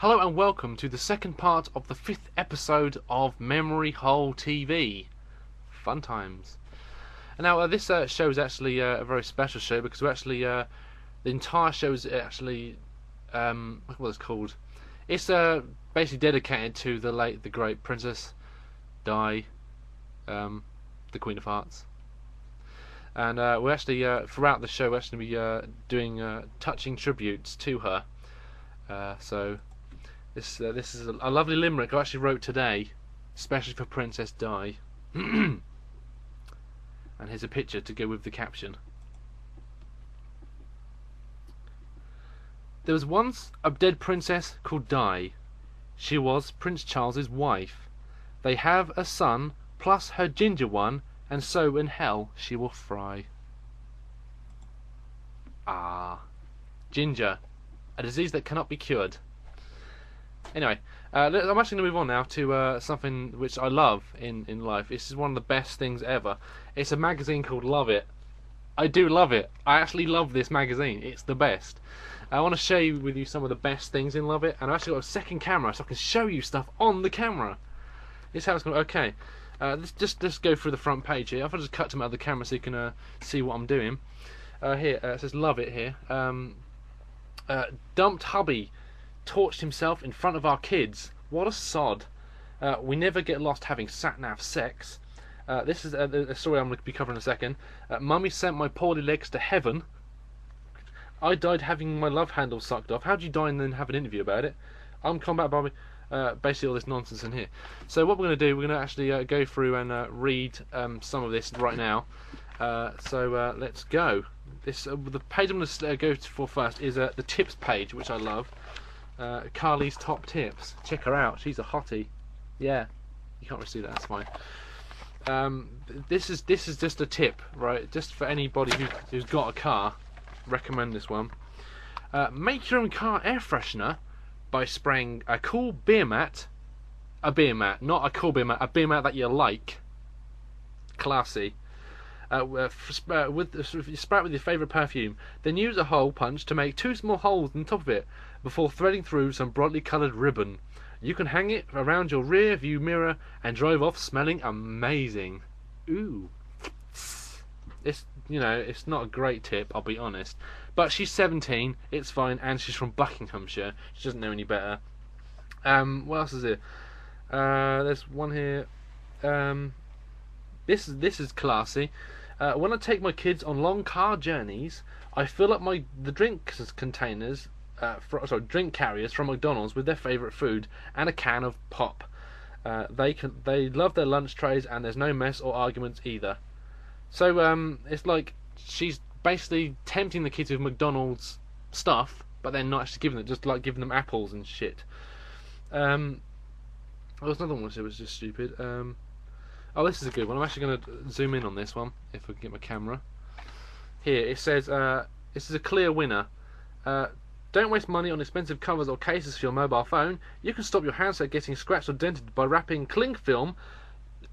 Hello and welcome to the second part of the 5th episode of Memory Hole TV. Fun times. And now this show is actually a very special show because we're actually the entire show is actually what it's called. It's basically dedicated to the great Princess Di, the Queen of Hearts. And we're actually throughout the show we're actually be doing touching tributes to her. So this is a lovely limerick I actually wrote today, especially for Princess Di. And here's a picture to go with the caption. There was once a dead princess called Di. She was Prince Charles's wife. They have a son, plus her ginger one, and so in hell she will fry. Ah, ginger, a disease that cannot be cured. Anyway, I'm actually going to move on now to something which I love in life. This is one of the best things ever. It's a magazine called Love It. I do love it. I actually love this magazine. It's the best. I want to share with you some of the best things in Love It, and I've actually got a second camera so I can show you stuff on the camera. This is how it's going. Okay, let's just go through the front page here. I'll just cut to my other camera so you can see what I'm doing. Here it says Love It here. Dumped hubby torched himself in front of our kids. What a sod. We never get lost having sat-nav sex. This is a story I'm going to be covering in a second. Mummy sent my poorly legs to heaven. I died having my love handle sucked off. How do you die and then have an interview about it? I'm Combat Bobby. Basically all this nonsense in here. So what we're going to do, we're going to actually go through and read some of this right now. So let's go. The page I'm going to go for first is the tips page, which I love. Carly's top tips. Check her out. She's a hottie. Yeah, you can't really see that. That's fine. This is just a tip, right? Just for anybody who's got a car. Recommend this one. Make your own car air freshener by spraying a cool beer mat. A beer mat, not a cool beer mat. A beer mat that you like. Classy. Spray it with your favourite perfume. Then use a hole punch to make 2 small holes in the top of it before threading through some brightly coloured ribbon. You can hang it around your rear view mirror and drive off smelling amazing. Ooh. It's not a great tip, I'll be honest. But she's 17, it's fine, and she's from Buckinghamshire. She doesn't know any better. What else is there? There's one here. This is classy. When I take my kids on long car journeys, I fill up the drink containers, drink carriers from McDonald's with their favourite food and a can of pop. They love their lunch trays, and there's no mess or arguments either. So it's like she's basically tempting the kids with McDonald's stuff, but they're not actually giving it, just like giving them apples and shit. There was another one which was just stupid. Oh, this is a good one. I'm actually going to zoom in on this one if I can get my camera. Here it says, this is a clear winner. Don't waste money on expensive covers or cases for your mobile phone. You can stop your handset getting scratched or dented by wrapping cling film.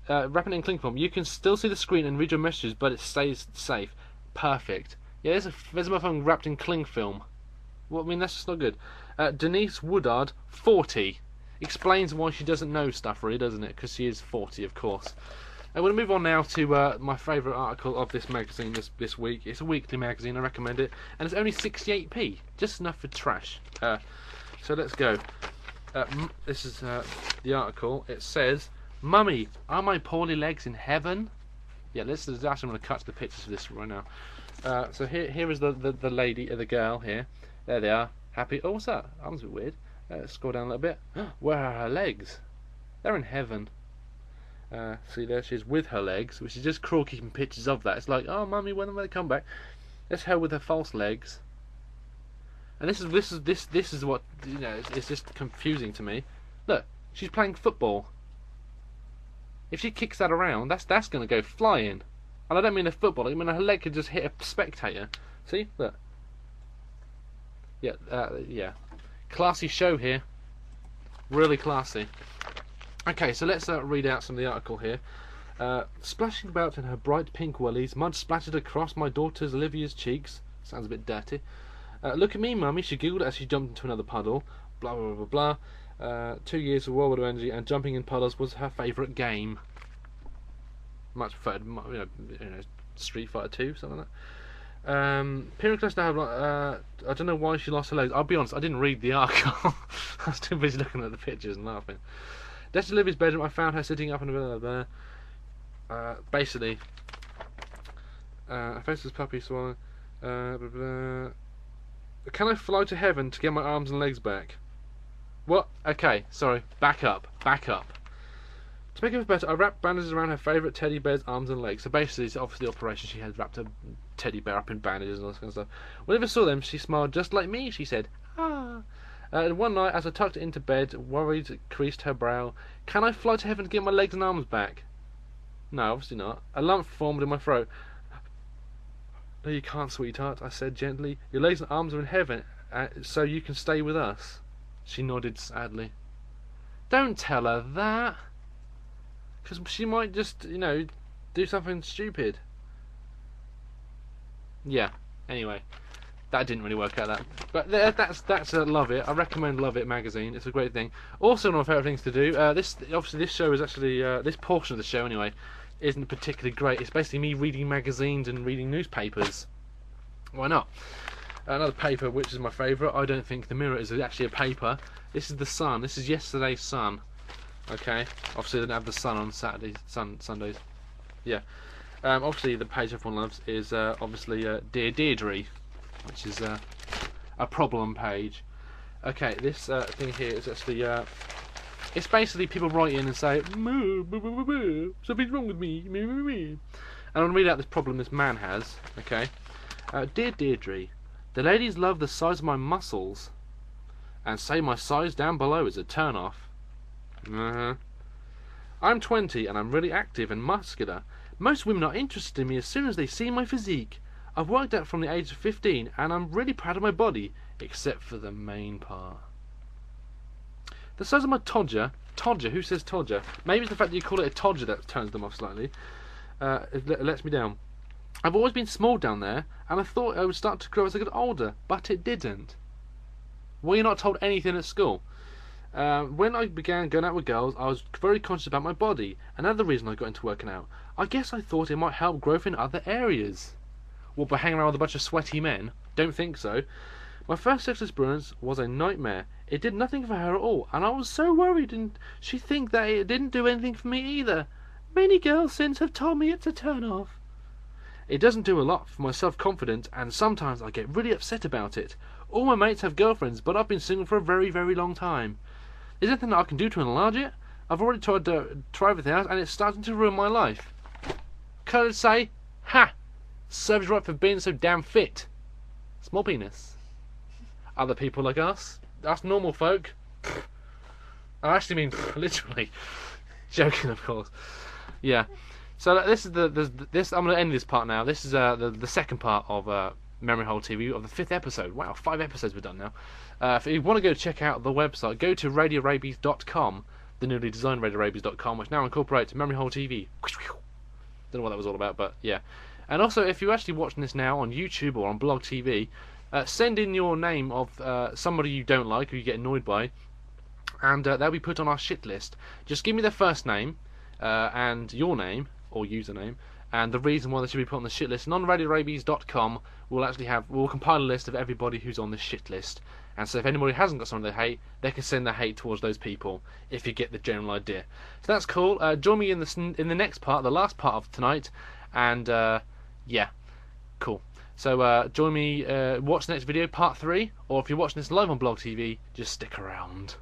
Wrapping it in cling film. You can still see the screen and read your messages, but it stays safe. Perfect. Yeah, there's my phone wrapped in cling film. Well, I mean, that's just not good. Denise Woodard, 40. Explains why she doesn't know stuff, really, doesn't it? Because she is 40, of course. I'm going to move on now to my favourite article of this magazine this week. It's a weekly magazine, I recommend it. And it's only 68p. Just enough for trash. So let's go. This is the article. It says, Mummy, are my poorly legs in heaven? Yeah, this is actually, I'm going to cut to the pictures of this right now. So here is the lady, the girl here. There they are. Happy. Oh, what's that? That was a bit weird. Scroll down a little bit. Where are her legs? They're in heaven. See, there she is with her legs, which is just cruel keeping pictures of that. It's like, oh, Mummy, when will they come back? There's her with her false legs. And this is what, it's just confusing to me. Look, she's playing football. If she kicks that around, that's going to go flying. And I don't mean a football. I mean her leg could just hit a spectator. See, look. Yeah, yeah. Classy show here. Really classy. Okay, so let's read out some of the article here. Splashing about in her bright pink wellies, mud splattered across my daughter's Olivia's cheeks. Sounds a bit dirty. Look at me, Mummy, she giggled as she jumped into another puddle. blah blah blah blah. 2 years of World War Energy, and jumping in puddles was her favourite game. Much preferred, Street Fighter 2, something like that. Pyrinclus now have I don't know why she lost her legs. I'll be honest, I didn't read the article. I was too busy looking at the pictures and laughing. Dexter Livy's bedroom. I found her sitting up in a basically, I faced this puppy swallow. Can I fly to heaven to get my arms and legs back? What? Okay, sorry. Back up. To make it better, I wrapped bandages around her favourite teddy bear's arms and legs. So basically, it's obviously the operation. She had wrapped a teddy bear up in bandages and all that kind of stuff. Whenever I saw them, she smiled just like me, she said. Ah. And one night, as I tucked it into bed, worried creased her brow. Can I fly to heaven to get my legs and arms back? No, obviously not. A lump formed in my throat. No, you can't, sweetheart, I said gently. Your legs and arms are in heaven, so you can stay with us. She nodded sadly. Don't tell her that. Because she might just, do something stupid. Yeah, anyway. That didn't really work out that. But that's Love It. I recommend Love It magazine. It's a great thing. Also, one of my favourite things to do. This show is actually this portion of the show anyway isn't particularly great. It's basically me reading magazines and reading newspapers. Why not? Another paper, which is my favourite. I don't think the Mirror is actually a paper. This is the Sun. This is yesterday's Sun. Okay. Obviously, they don't have the Sun on Sundays. Yeah. Obviously, the page everyone loves is obviously Dear Deidre, which is a problem page. Okay, this thing here is actually it's basically people write in and say something's wrong with me, and I'll read out this problem this man has. Okay, Dear Deirdre, the ladies love the size of my muscles and say my size down below is a turn off. I'm 20 and I'm really active and muscular. Most women are interested in me as soon as they see my physique. I've worked out from the age of 15 and I'm really proud of my body, except for the main part. The size of my todger, who says todger? Maybe it's the fact that you call it a todger that turns them off slightly. It lets me down. I've always been small down there, and I thought I would start to grow as I got older, but it didn't. Well, you're not told anything at school. When I began going out with girls, I was very conscious about my body. Another reason I got into working out. I guess I thought it might help growth in other areas. Well, by hanging around with a bunch of sweaty men? Don't think so. My first sex experience was a nightmare. It did nothing for her at all, and I was so worried, and she'd think that it didn't do anything for me either. Many girls since have told me it's a turn-off. It doesn't do a lot for my self-confidence, and sometimes I get really upset about it. All my mates have girlfriends, but I've been single for a very, very long time. Is there anything that I can do to enlarge it? I've already tried to try everything else, and it's starting to ruin my life. Can I say, ha! Serves right for being so damn fit. Small penis. Other people like us normal folk. I actually mean literally. Joking, of course. Yeah. So this is this. I'm going to end this part now. This is the second part of Memory Hole TV of the 5th episode. Wow, 5 episodes we've done now. If you want to go check out the website, go to radiorabies.com, the newly designed radiorabies.com, which now incorporates Memory Hole TV. Don't know what that was all about, but yeah. And also, if you're actually watching this now on YouTube or on Blog TV, send in your name of somebody you don't like or you get annoyed by, and they'll be put on our shit list. Just give me their first name and your name or username and the reason why they should be put on the shit list. And on radiorabies.com, we'll compile a list of everybody who's on the shit list. And so if anybody hasn't got someone they hate, they can send their hate towards those people, if you get the general idea. So that's cool. Join me in the next part, the last part of tonight, and yeah, cool. So join me, watch the next video, part 3, or if you're watching this live on Blog TV, just stick around.